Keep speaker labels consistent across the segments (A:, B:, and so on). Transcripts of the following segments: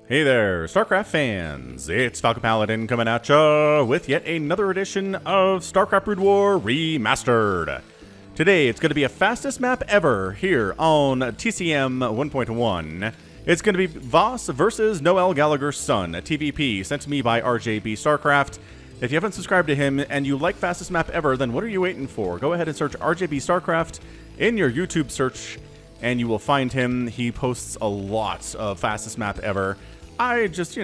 A: Hey there, StarCraft fans! It's Falcon Paladin coming at ya with yet another edition of StarCraft Brood War Remastered. Today, it's going to be a fastest map ever here on TCM 1.1. It's going to be Voss versus NoelGallgherSon, a TVP sent to me by RJB StarCraft. If you haven't subscribed to him and you like fastest map ever, then what are you waiting for? Go ahead and search RJB StarCraft in your YouTube search and you will find him. He posts a lot of fastest map ever. I just,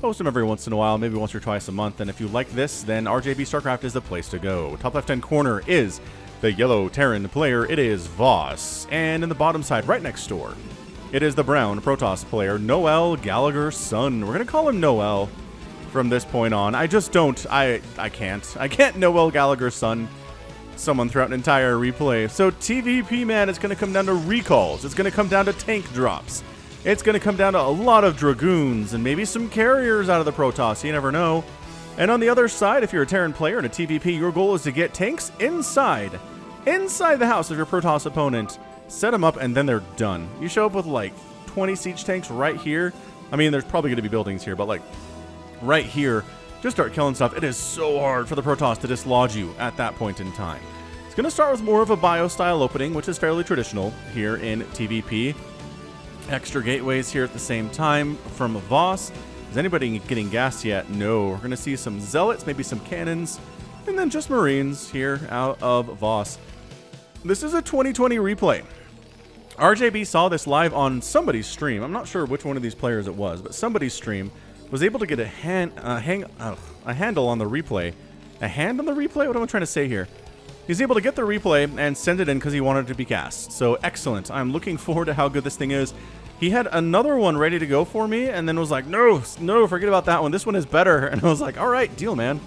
A: post him every once in a while, maybe once or twice a month. And if you like this, then RJB StarCraft is the place to go. Top left-hand corner is the yellow Terran player. It is Voss. And in the bottom side, right next door, it is the brown Protoss player, NoelGallgherSon. We're going to call him Noel from this point on. I just don't. I can't NoelGallgherSon someone throughout an entire replay. So TVP, man, it's going to come down to recalls. It's going to come down to tank drops. It's going to come down to a lot of Dragoons and maybe some carriers out of the Protoss. You never know. And on the other side, if you're a Terran player and a TVP, your goal is to get tanks inside the house of your Protoss opponent, set them up, and then they're done. You show up with like 20 siege tanks right here. I mean, there's probably going to be buildings here, but like right here, just start killing stuff. It is so hard for the Protoss to dislodge you at that point in time. It's going to start with more of a bio-style opening, which is fairly traditional here in TVP. Extra gateways here at the same time from Voss. Is anybody getting gassed yet? No. We're going to see some zealots, maybe some cannons, and then just Marines here out of Voss. This is a 2020 replay. RJB saw this live on somebody's stream. I'm not sure which one of these players it was, but somebody's stream was able to get a handle on the replay. A hand on the replay? What am I trying to say here? He's able to get the replay and send it in because he wanted it to be cast. So excellent. I'm looking forward to how good this thing is. He had another one ready to go for me and then was like, no, forget about that one. This one is better. And I was like, all right, deal, man.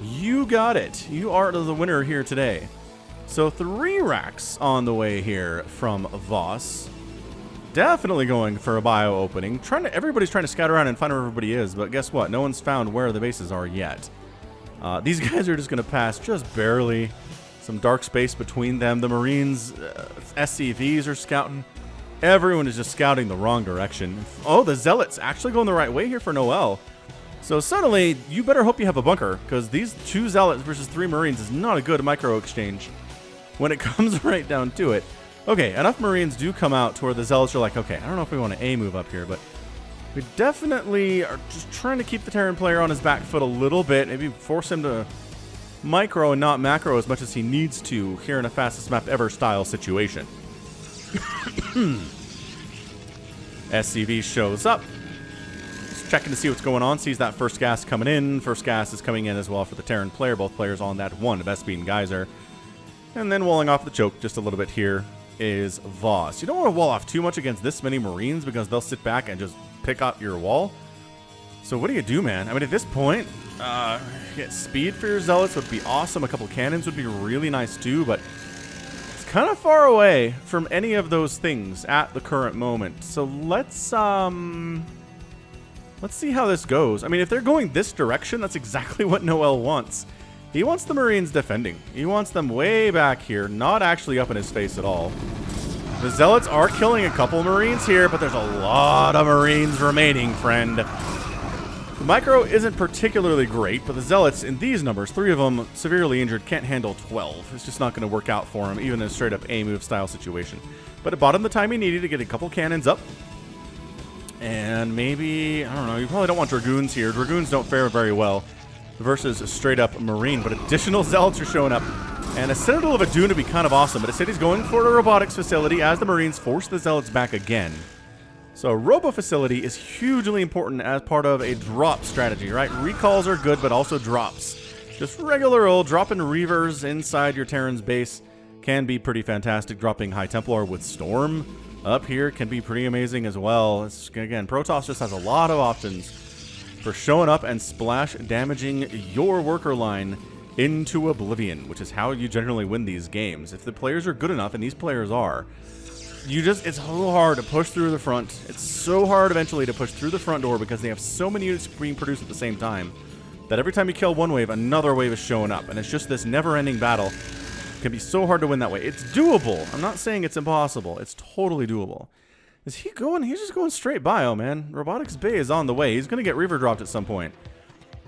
A: You got it. You are the winner here today. So 3 racks on the way here from Voss. Definitely going for a bio opening. Everybody's trying to scout around and find where everybody is, but guess what? No one's found where the bases are yet. These guys are just going to pass just barely. Some dark space between them. The Marines, SCVs are scouting. Everyone is just scouting the wrong direction. Oh, the Zealots actually going the right way here for Noel. So suddenly, you better hope you have a bunker, because these 2 Zealots versus 3 Marines is not a good micro exchange when it comes right down to it. Okay, enough Marines do come out to where the Zealots are like, okay, I don't know if we want to A move up here, but we definitely are just trying to keep the Terran player on his back foot a little bit. Maybe force him to micro and not macro as much as he needs to here in a fastest map ever style situation. SCV shows up. Just checking to see what's going on. Sees that first gas coming in. First gas is coming in as well for the Terran player. Both players on that one, Vespene Geyser. And then walling off the choke just a little bit here is Voss. You don't want to wall off too much against this many Marines because they'll sit back and just pick up your wall. So what do you do, man? I mean, at this point, get speed for your Zealots would be awesome. A couple cannons would be really nice too, but it's kind of far away from any of those things at the current moment. So let's see how this goes. I mean, if they're going this direction, that's exactly what Noel wants. He wants the Marines defending. He wants them way back here, not actually up in his face at all. The Zealots are killing a couple Marines here, but there's a lot of Marines remaining, friend. The micro isn't particularly great, but the Zealots in these numbers, 3 of them severely injured, can't handle 12. It's just not going to work out for him, even in a straight up A-move style situation. But it bought him the time he needed to get a couple cannons up. And maybe, I don't know, you probably don't want Dragoons here. Dragoons don't fare very well versus a straight up Marine, but additional Zealots are showing up. And a Citadel of Adun would be kind of awesome, but it said he's going for a robotics facility as the Marines force the Zealots back again. So Robo Facility is hugely important as part of a drop strategy, right? Recalls are good, but also drops. Just regular old dropping Reavers inside your Terran's base can be pretty fantastic. Dropping High Templar with Storm up here can be pretty amazing as well. Again, Protoss just has a lot of options for showing up and splash damaging your worker line into oblivion, which is how you generally win these games. If the players are good enough, and these players are, it's so hard to push through the front. It's so hard eventually to push through the front door because they have so many units being produced at the same time that every time you kill one wave, another wave is showing up. And it's just this never-ending battle. It can be so hard to win that way. It's doable. I'm not saying it's impossible. It's totally doable. Is he going? He's just going straight bio, man. Robotics Bay is on the way. He's going to get Reaver dropped at some point.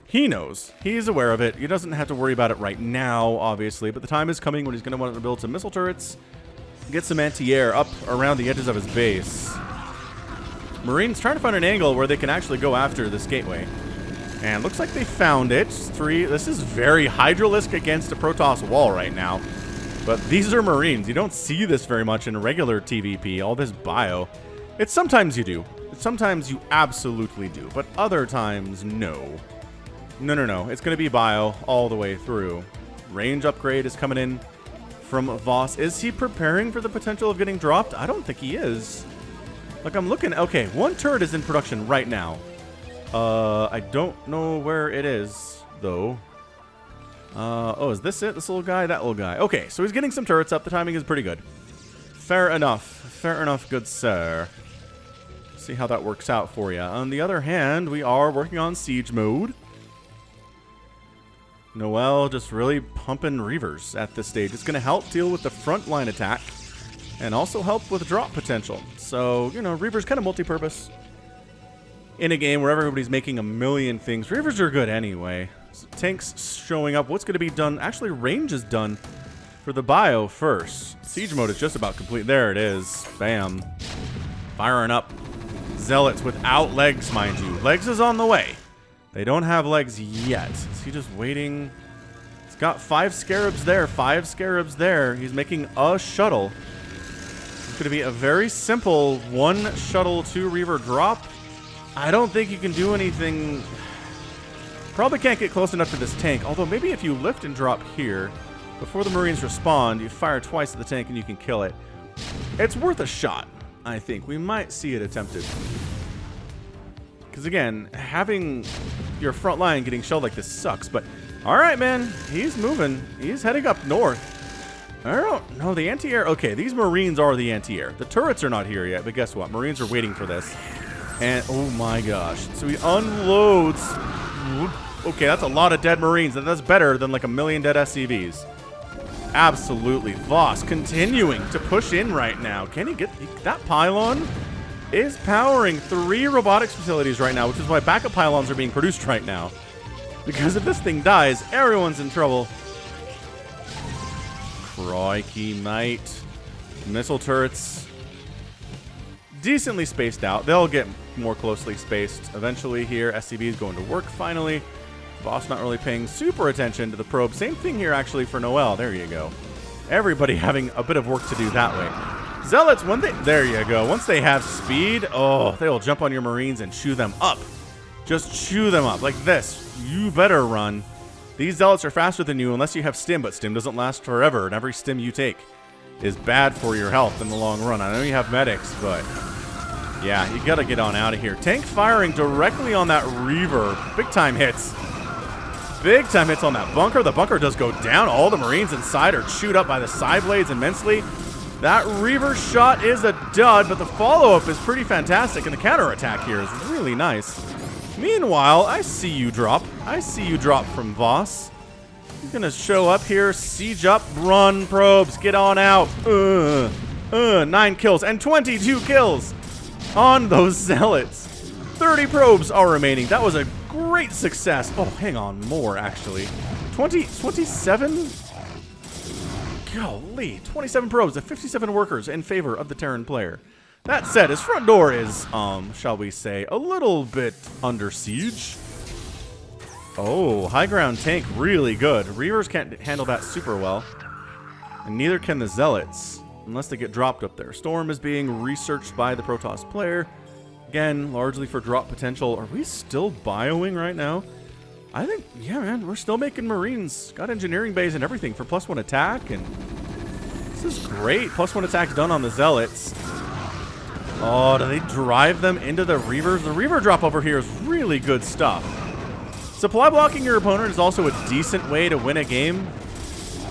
A: He knows. He's aware of it. He doesn't have to worry about it right now, obviously, but the time is coming when he's going to want to build some missile turrets, get some anti-air up around the edges of his base. Marines trying to find an angle where they can actually go after this gateway. And looks like they found it. This is very Hydralisk against a Protoss wall right now. But these are Marines. You don't see this very much in regular TVP, all this bio. It's sometimes you do. Sometimes you absolutely do. But other times, no. No. It's going to be bio all the way through. Range upgrade is coming in from Voss. Is he preparing for the potential of getting dropped? I don't think he is. Like, I'm looking. Okay, one turret is in production right now. I don't know where it is, though. Oh, is this it? This little guy? That little guy. Okay, so he's getting some turrets up. The timing is pretty good. Fair enough. Fair enough, good sir. See how that works out for you. On the other hand, we are working on siege mode. Noel just really pumping Reavers at this stage. It's going to help deal with the front line attack and also help with drop potential. So, you know, Reavers kind of multi-purpose. In a game where everybody's making a million things, Reavers are good anyway. So tanks showing up. What's going to be done? Actually, range is done for the bio first. Siege mode is just about complete. There it is. Bam. Firing up. Zealots without legs, mind you. Legs is on the way. They don't have legs yet. Is he just waiting? He's got 5 scarabs there. 5 scarabs there. He's making a shuttle. It's going to be a very simple 1 shuttle 2 Reaver drop. I don't think you can do anything. Probably can't get close enough to this tank. Although maybe if you lift and drop here, before the Marines respond, you fire twice at the tank and you can kill it. It's worth a shot, I think. We might see it attempted. Because again, having your front line getting shelled like this sucks. But all right, man. He's moving. He's heading up north. I don't know. The anti-air. Okay, these Marines are the anti-air. The turrets are not here yet. But guess what? Marines are waiting for this. And, oh my gosh. So he unloads. Okay, that's a lot of dead Marines. That's better than like a million dead SCVs. Absolutely. Voss continuing to push in right now. Can he get... That pylon is powering 3 robotics facilities right now, which is why backup pylons are being produced right now. Because if this thing dies, everyone's in trouble. Crikey, mate. Missile turrets. Decently spaced out. They'll get more closely spaced eventually here. SCV is going to work finally. Voss not really paying super attention to the probe. Same thing here actually for Noel. There you go. Everybody having a bit of work to do that way. Zealots, when they... There you go. Once they have speed, oh, they will jump on your Marines and chew them up. Just chew them up like this. You better run. These Zealots are faster than you unless you have stim, but stim doesn't last forever, and every stim you take is bad for your health in the long run. I know you have medics, but... yeah, you gotta get on out of here. Tank firing directly on that Reaver. Big time hits. Big time hits on that bunker. The bunker does go down. All the Marines inside are chewed up by the side blades immensely. That Reaver shot is a dud, but the follow-up is pretty fantastic, and the counterattack here is really nice. Meanwhile, I see you drop. I see you drop from Voss. He's gonna show up here, siege up, run probes, get on out. 9 kills and 22 kills on those Zealots. 30 probes are remaining. That was a great success. Oh, hang on. More, actually. 27? Golly. 27 probes to 57 workers in favor of the Terran player. That said, his front door is, shall we say, a little bit under siege. Oh, high ground tank. Really good. Reavers can't handle that super well. And neither can the Zealots. Unless they get dropped up there. Storm is being researched by the Protoss player. Again, largely for drop potential. Are we still bioing right now? I think, yeah, man, we're still making Marines. Got engineering bays and everything for +1 attack. And this is great. +1 attack's done on the Zealots. Oh, do they drive them into the Reavers? The Reaver drop over here is really good stuff. Supply blocking your opponent is also a decent way to win a game.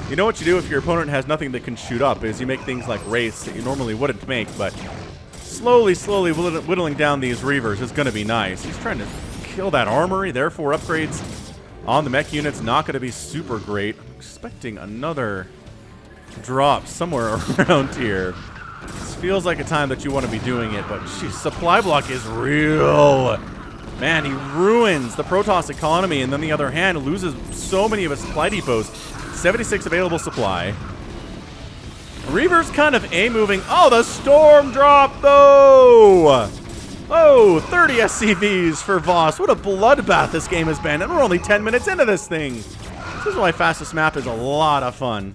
A: You know what you do if your opponent has nothing that can shoot up is you make things like wraiths that you normally wouldn't make, but slowly whittling down these Reavers is going to be nice. He's trying to kill that armory, therefore upgrades on the mech units not going to be super great. I'm expecting another drop somewhere around here. This feels like a time that you want to be doing it, but geez, supply block is real. Man, he ruins the Protoss economy, and on the other hand, loses so many of his supply depots. 76 available supply. Reaver's kind of A-moving. Oh, the Storm Drop, though! Oh, 30 SCVs for Voss. What a bloodbath this game has been, and we're only 10 minutes into this thing. This is why fastest map is a lot of fun.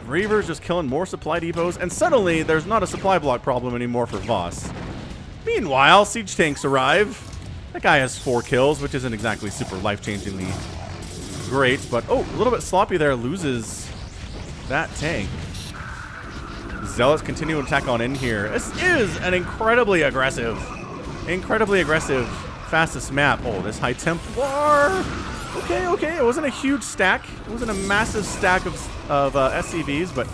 A: Reaver's just killing more supply depots, and suddenly there's not a supply block problem anymore for Voss. Meanwhile, siege tanks arrive. That guy has 4 kills, which isn't exactly super life-changingly great, but oh, a little bit sloppy there, loses that tank. Zealots continue to attack on in here. This is an incredibly aggressive fastest map. Oh, this High Templar. Okay, it wasn't a huge stack. It wasn't a massive stack of SCVs, but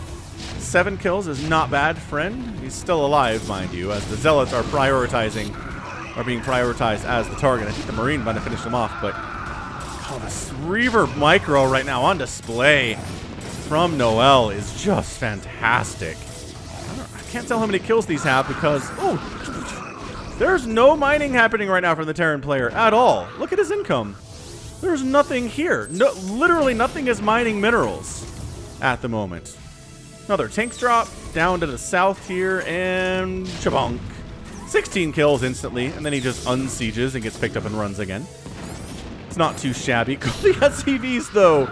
A: 7 kills is not bad, friend. He's still alive, mind you, as the Zealots are being prioritized as the target. I think the Marine might have finished him off, but oh, this Reaver Micro right now on display from Noel is just fantastic. I can't tell how many kills these have because, oh, there's no mining happening right now from the Terran player at all. Look at his income. There's nothing here. No, literally nothing is mining minerals at the moment. Another tank drop down to the south here, and shabonk. 16 kills instantly, and then he just unsieges and gets picked up and runs again. It's not too shabby. Call the SCVs, though.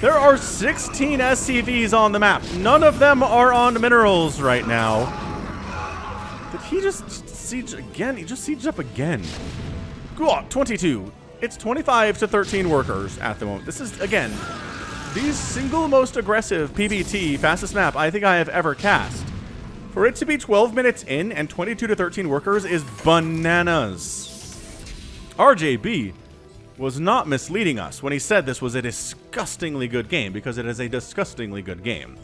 A: There are 16 SCVs on the map. None of them are on minerals right now. Did he just siege again? He just sieged up again. Cool, 22. It's 25 to 13 workers at the moment. This is, again, the single most aggressive PvT fastest map I think I have ever cast. For it to be 12 minutes in and 22 to 13 workers is bananas. RJB was not misleading us when he said this was a disgustingly good game, because it is a disgustingly good game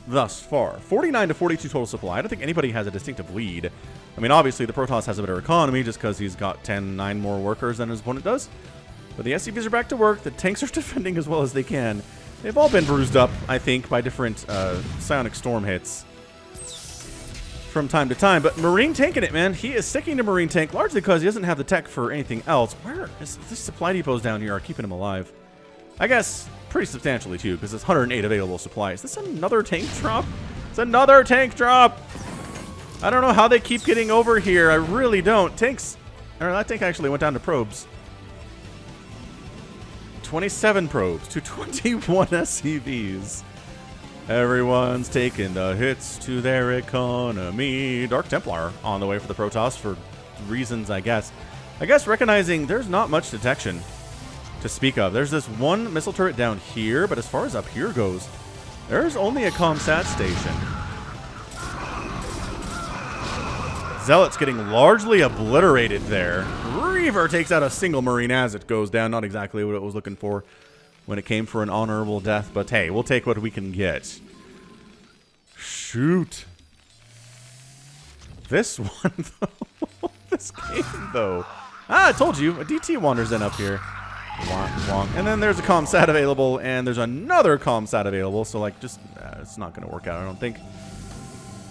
A: thus far. 49 to 42 total supply. I don't think anybody has a distinctive lead. I mean, obviously, the Protoss has a better economy just because he's got 9 more workers than his opponent does. But the SCVs are back to work. The tanks are defending as well as they can. They've all been bruised up, I think, by different Psionic Storm hits from time to time. But Marine tanking it, man. He is sticking to Marine tank largely because he doesn't have the tech for anything else. Where is these supply depots down here are keeping him alive? I guess pretty substantially, too, because it's 108 available supply. Is this another tank drop? It's another tank drop! I don't know how they keep getting over here. I really don't. Tanks. Or that tank actually went down to probes. 27 probes to 21 SCVs. Everyone's taking the hits to their economy. Dark Templar on the way for the Protoss for reasons, I guess. I guess recognizing there's not much detection to speak of. There's this one missile turret down here, but as far as up here goes, there's only a ComSat station. Zealot's getting largely obliterated there. Reaver takes out a single Marine as it goes down. Not exactly what it was looking for when it came for an honorable death, but hey, we'll take what we can get. Shoot. This one, though. This game, though. Ah, I told you. A DT wanders in up here. Wonk, wonk. And then there's a ComSat available, and there's another ComSat available, so, like, just, it's not going to work out, I don't think.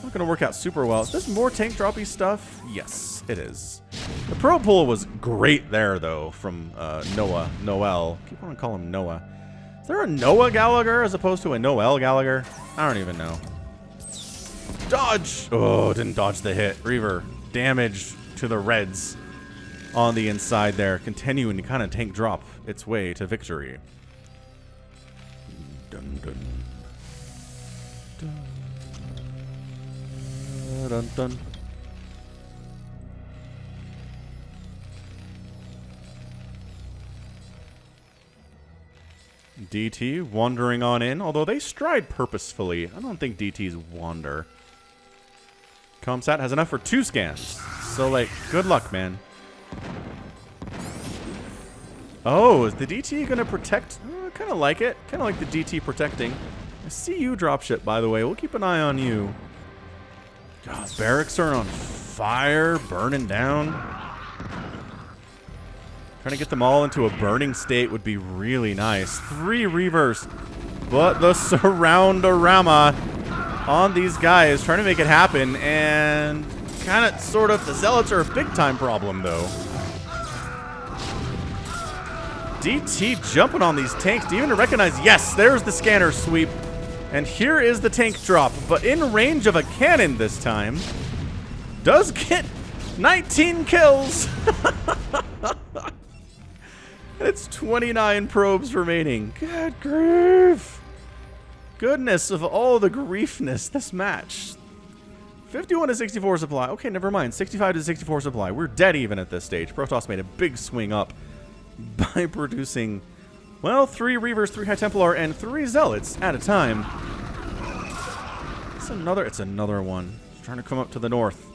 A: Not going to work out super well. Is this more tank droppy stuff? Yes, it is. The probe pull was great there, though, from Noel. I keep wanting to call him Noah. Is there a NoelGallgher as opposed to a NoelGallgher? I don't even know. Dodge! Oh, didn't dodge the hit. Reaver, damage to the Reds on the inside there. Continuing to kind of tank drop its way to victory. Dun, dun. Dun, dun, dun. DT wandering on in, although they stride purposefully. I don't think DTs wander. ComSat has enough for 2 scans. So, like, good luck, man. Oh, is the DT going to protect? I kind of like it. Kind of like the DT protecting. I see you dropship, by the way. We'll keep an eye on you. God, barracks are on fire, burning down. Trying to get them all into a burning state would be really nice. 3 Reavers, but the Surround-orama on these guys, trying to make it happen, and kind of, sort of, the Zealots are a big-time problem, though. DT jumping on these tanks. Do you even recognize? Yes, there's the scanner sweep. And here is the tank drop, but in range of a cannon this time. Does get 19 kills. It's 29 probes remaining. Good grief. Goodness of all the griefness this match. 51 to 64 supply. Okay, never mind. 65 to 64 supply. We're dead even at this stage. Protoss made a big swing up by producing, well, 3 Reavers, 3 High Templar, and 3 Zealots at a time. It's another one. He's trying to come up to the north.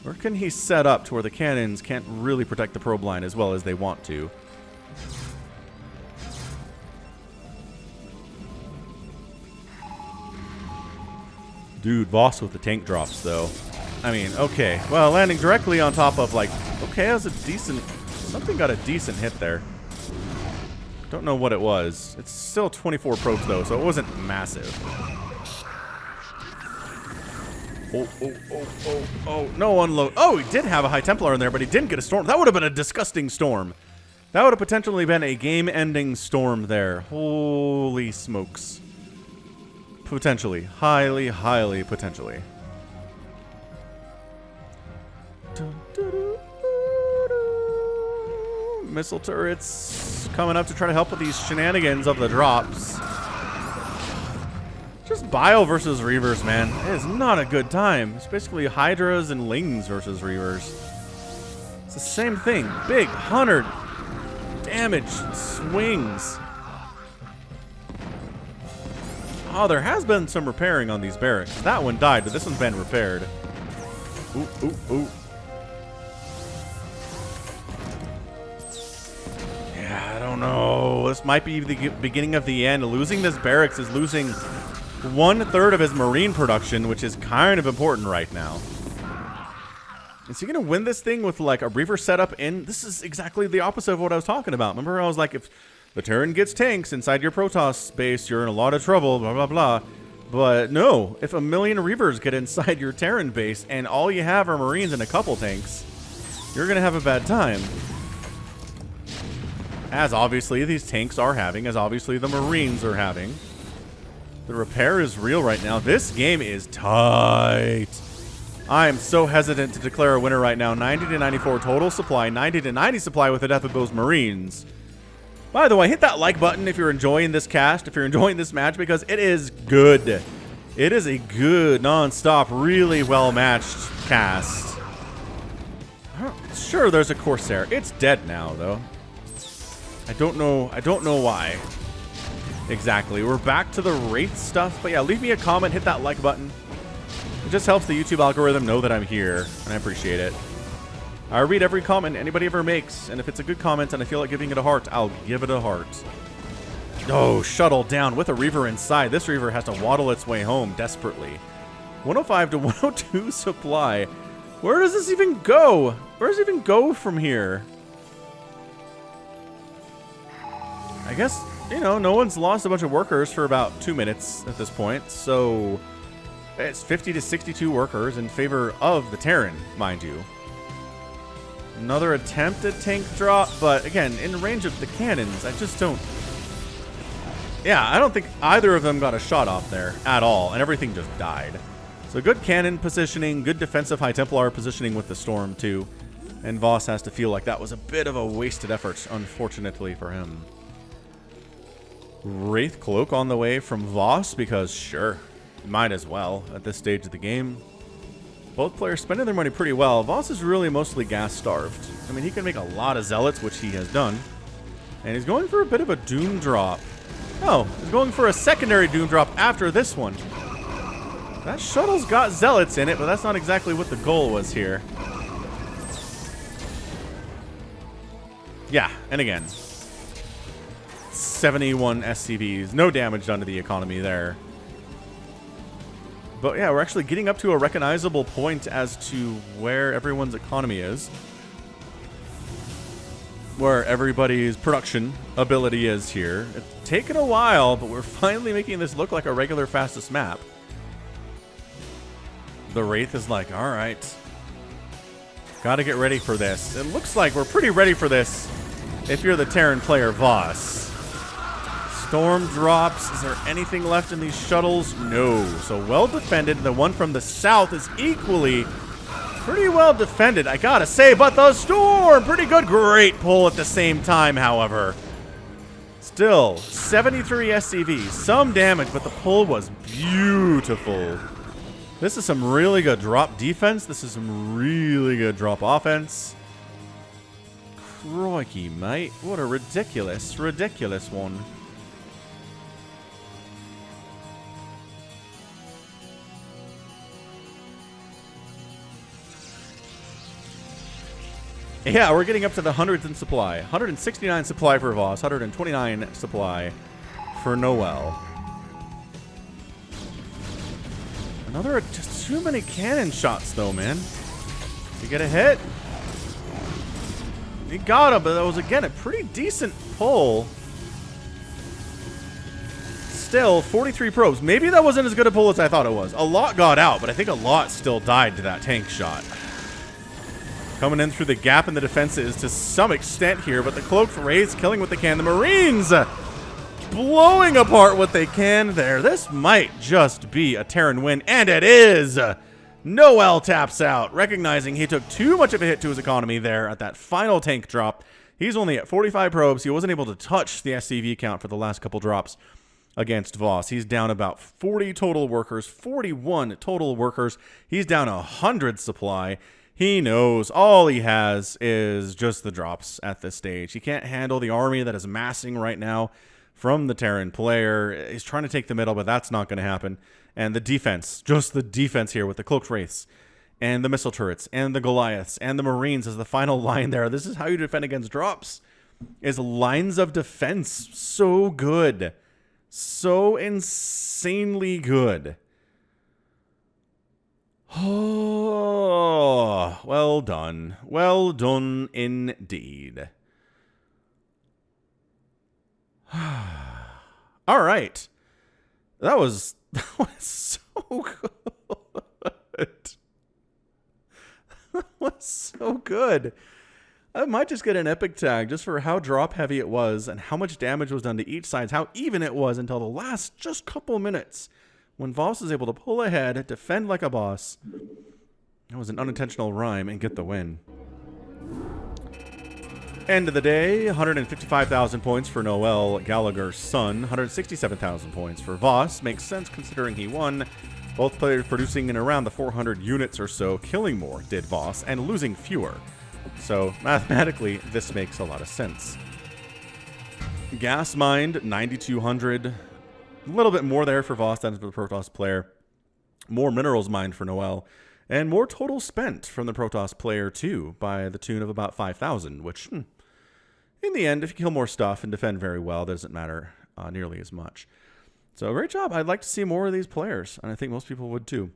A: Where can he set up to where the cannons can't really protect the probe line as well as they want to? Dude, Voss with the tank drops, though. I mean, okay. Well, landing directly on top of, like, okay, that was a decent... Something got a decent hit there. Don't know what it was. It's still 24 probes, though, so it wasn't massive. Oh, no unload. Oh, he did have a High Templar in there, but he didn't get a storm. That would have been a disgusting storm. That would have potentially been a game-ending storm there. Holy smokes. Potentially. Highly, highly potentially. Missile turrets coming up to try to help with these shenanigans of the drops. Just Bio versus Reavers, man. It is not a good time. It's basically Hydras and Lings versus Reavers. It's the same thing. Big 100 damage swings. Oh, there has been some repairing on these barracks. That one died, but this one's been repaired. Ooh. Yeah, I don't know. This might be the beginning of the end. Losing this barracks is losing 1/3 of his Marine production, which is kind of important right now. Is he going to win this thing with, like, a Reaver setup in? This is exactly the opposite of what I was talking about. Remember, I was like, if the Terran gets tanks inside your Protoss base, you're in a lot of trouble, blah, blah, blah. But no, if 1 million Reavers get inside your Terran base and all you have are Marines and a couple tanks, you're going to have a bad time. As obviously these tanks are having, as obviously the Marines are having. The repair is real right now. This game is tight. I am so hesitant to declare a winner right now. 90 to 94 total supply, 90 to 90 supply with the death of those Marines. By the way, hit that like button if you're enjoying this cast, if you're enjoying this match, because it is good. It is a good, non-stop, really well-matched cast. Sure, there's a Corsair. It's dead now, though. I don't know why. Exactly. We're back to the Wraith stuff. But yeah, leave me a comment, hit that like button. It just helps the YouTube algorithm know that I'm here, and I appreciate it. I read every comment anybody ever makes, and if it's a good comment and I feel like giving it a heart, I'll give it a heart. Oh, shuttle down with a Reaver inside. This Reaver has to waddle its way home desperately. 105 to 102 supply. Where does this even go? Where does it even go from here? I guess, you know, no one's lost a bunch of workers for about 2 minutes at this point, so it's 50 to 62 workers in favor of the Terran, mind you. Another attempt at tank drop, but again, in range of the cannons, I just don't... Yeah, I don't think either of them got a shot off there at all, and everything just died. So good cannon positioning, good defensive High Templar positioning with the Storm, too. And Voss has to feel like that was a bit of a wasted effort, unfortunately for him. Wraith Cloak on the way from Voss, because sure, might as well at this stage of the game. Both players spending their money pretty well. Voss is really mostly gas-starved. I mean, he can make a lot of Zealots, which he has done. And he's going for a bit of a Doom drop. Oh, he's going for a secondary Doom drop after this one. That shuttle's got Zealots in it, but that's not exactly what the goal was here. Yeah, and again, 71 SCVs. No damage done to the economy there. But yeah, we're actually getting up to a recognizable point as to where everyone's economy is. Where everybody's production ability is here. It's taken a while, but we're finally making this look like a regular fastest map. The Wraith is like, all right. Got to get ready for this. It looks like we're pretty ready for this if you're the Terran player Voss. Storm drops. Is there anything left in these shuttles? No. So well defended. The one from the south is equally pretty well defended, I gotta say, but the storm, pretty good. Great pull at the same time, however. Still, 73 SCVs, some damage, but the pull was beautiful. This is some really good drop defense. This is some really good drop offense. Crikey, mate. What a ridiculous, ridiculous one. Yeah, we're getting up to the hundreds in supply. 169 supply for Voss, 129 supply for Noel. Another, just too many cannon shots though, man. You get a hit. You got him, but that was, again, a pretty decent pull. Still, 43 probes. Maybe that wasn't as good a pull as I thought it was. A lot got out, but I think a lot still died to that tank shot. Coming in through the gap in the defenses to some extent here, but the Cloaked Wraiths killing what they can. The Marines blowing apart what they can there. This might just be a Terran win, and it is. Noel taps out, recognizing he took too much of a hit to his economy there at that final tank drop. He's only at 45 probes. He wasn't able to touch the SCV count for the last couple drops against Voss. He's down about 40 total workers, 41 total workers. He's down 100 supply. He knows all he has is just the drops at this stage. He can't handle the army that is massing right now from the Terran player. He's trying to take the middle, but that's not going to happen. And the defense, just the defense here with the Cloaked Wraiths and the missile turrets and the Goliaths and the Marines as the final line there. This is how you defend against drops, is lines of defense. So good. So insanely good. Oh, well done. Well done indeed. All right. That was so good. That was so good. I might just get an epic tag just for how drop heavy it was and how much damage was done to each side, how even it was until the last just couple minutes. When Voss is able to pull ahead, defend like a boss. That was an unintentional rhyme, and get the win. End of the day, 155,000 points for NoelGallgherSon, 167,000 points for Voss. Makes sense considering he won. Both players producing in around the 400 units or so, killing more, did Voss, and losing fewer. So, mathematically, this makes a lot of sense. Gas mined, 9,200. A little bit more there for Voss than for the Protoss player. More minerals mined for Noel. And more total spent from the Protoss player, too, by the tune of about 5,000, which, in the end, if you kill more stuff and defend very well, it doesn't matter nearly as much. So, great job. I'd like to see more of these players, and I think most people would, too.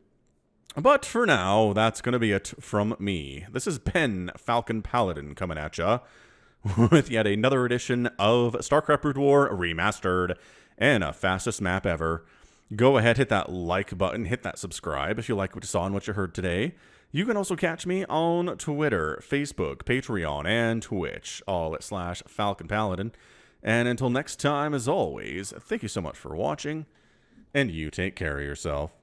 A: But for now, that's going to be it from me. This has been Falcon Paladin coming at ya with yet another edition of StarCraft Brood War Remastered. And a fastest map ever. Go ahead, hit that like button, hit that subscribe if you like what you saw and what you heard today. You can also catch me on Twitter, Facebook, Patreon, and Twitch, all at /Falcon Paladin. And until next time, as always, thank you so much for watching, and you take care of yourself.